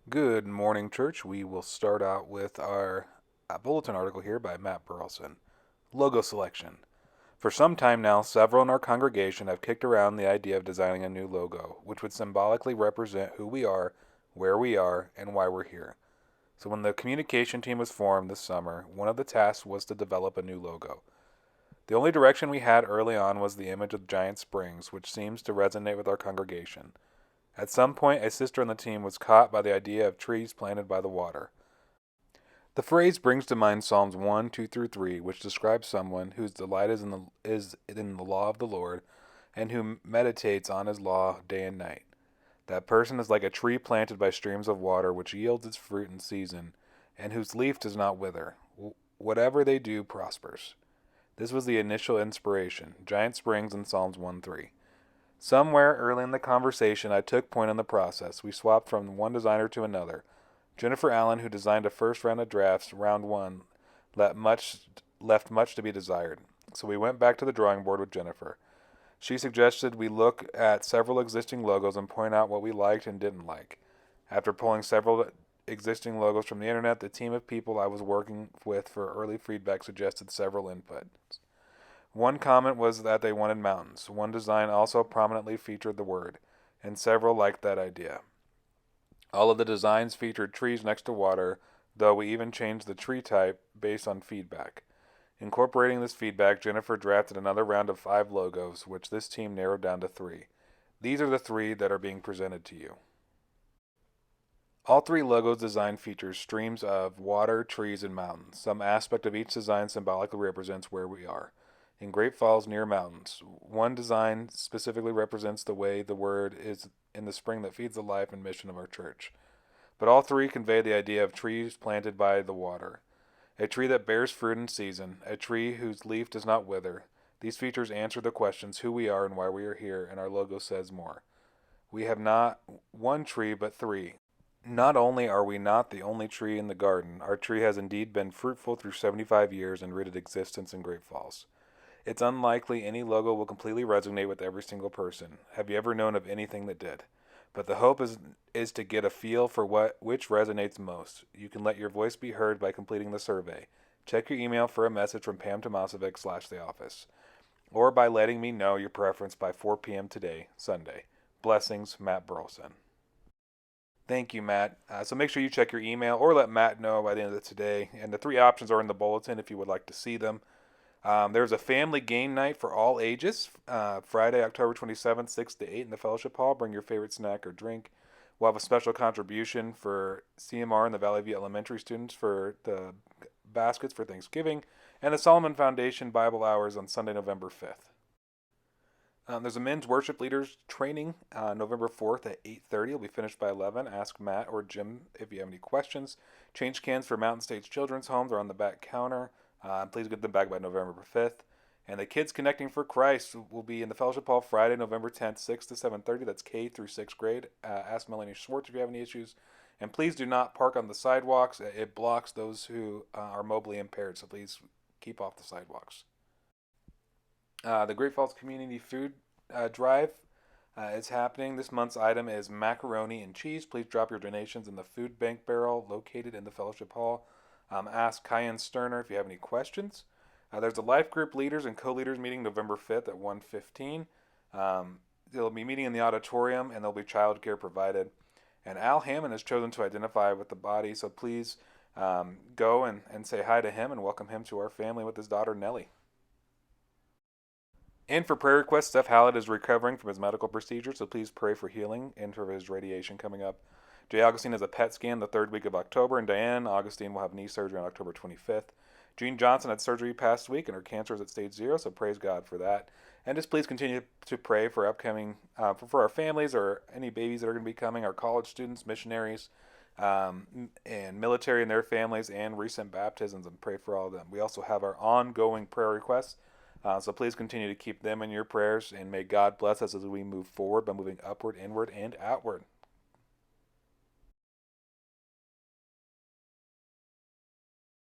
Good morning, church. We will start out with our bulletin article here by Matt Burleson. Logo selection. For some time now, several in our congregation have kicked around the idea of designing a new logo, which would symbolically represent who we are, where we are, and why we're here. So when the communication team was formed this summer, one of the tasks was to develop a new logo. The only direction we had early on was the image of giant springs, which seems to resonate with our congregation. At some point, a sister on the team was caught by the idea of trees planted by the water. The phrase brings to mind Psalms 1, 2 through 3, which describes someone whose delight is in the law of the Lord and who meditates on his law day and night. That person is like a tree planted by streams of water, which yields its fruit in season, and whose leaf does not wither. Whatever they do prospers. This was the initial inspiration, giant springs in Psalms 1 3. Somewhere early in the conversation, I took point on the process. We swapped from one designer to another. Jennifer Allen, who designed a first round of drafts, round one, left much to be desired. So we went back to the drawing board with Jennifer. She suggested we look at several existing logos and point out what we liked and didn't like. After pulling several existing logos from the internet, the team of people I was working with for early feedback suggested several inputs. One comment was that they wanted mountains. One design also prominently featured the word, and several liked that idea. All of the designs featured trees next to water, though we even changed the tree type based on feedback. Incorporating this feedback, Jennifer drafted another round of 5 logos, which this team narrowed down to 3. These are the 3 that are being presented to you. All 3 logos' design features streams of water, trees, and mountains. Some aspect of each design symbolically represents where we are. In Great Falls near mountains, one design specifically represents the way the word is in the spring that feeds the life and mission of our church. But all 3 convey the idea of trees planted by the water. A tree that bears fruit in season, a tree whose leaf does not wither. These features answer the questions who we are and why we are here, and our logo says more. We have not one tree, but 3. Not only are we not the only tree in the garden, our tree has indeed been fruitful through 75 years and rooted existence in Great Falls. It's unlikely any logo will completely resonate with every single person. Have you ever known of anything that did? But the hope is to get a feel for which resonates most. You can let your voice be heard by completing the survey. Check your email for a message from Pam Tomasovic /the office, or by letting me know your preference by 4 p.m. today, Sunday. Blessings, Matt Burleson. Thank you, Matt. So make sure you check your email or let Matt know by the end of today. And the 3 options are in the bulletin if you would like to see them. There's a family game night for all ages, Friday, October 27th, 6 to 8 in the Fellowship Hall. Bring your favorite snack or drink. We'll have a special contribution for CMR and the Valley View Elementary students for the baskets for Thanksgiving, and the Solomon Foundation Bible Hours on Sunday, November 5th. There's a men's worship leaders training November 4th at 8:30. It'll be finished by 11. Ask Matt or Jim if you have any questions. Change cans for Mountain States Children's Homes are on the back counter. Please get them back by November 5th. And the Kids Connecting for Christ will be in the Fellowship Hall Friday, November 10th, 6 to 7:30. That's K through 6th grade. Ask Melanie Schwartz if you have any issues. And please do not park on the sidewalks. It blocks those who are mobilely impaired, so please keep off the sidewalks. The Great Falls Community Food Drive is happening. This month's item is macaroni and cheese. Please drop your donations in the food bank barrel located in the Fellowship Hall. Ask Kyan Sterner if you have any questions. There's a life group leaders and co-leaders meeting November 5th at 1:15. They'll be meeting in the auditorium, and there'll be childcare provided. And Al Hammond has chosen to identify with the body, so please go and say hi to him and welcome him to our family with his daughter Nellie. And for prayer requests, Steph Hallett is recovering from his medical procedure, so please pray for healing and for his radiation coming up. Jay Augustine has a PET scan the 3rd week of October, and Diane Augustine will have knee surgery on October 25th. Jean Johnson had surgery past week, and her cancer is at stage 0, so praise God for that. And just please continue to pray for upcoming, for our families or any babies that are going to be coming, our college students, missionaries, and military and their families, and recent baptisms, and pray for all of them. We also have our ongoing prayer requests. So please continue to keep them in your prayers, and may God bless us as we move forward by moving upward, inward, and outward.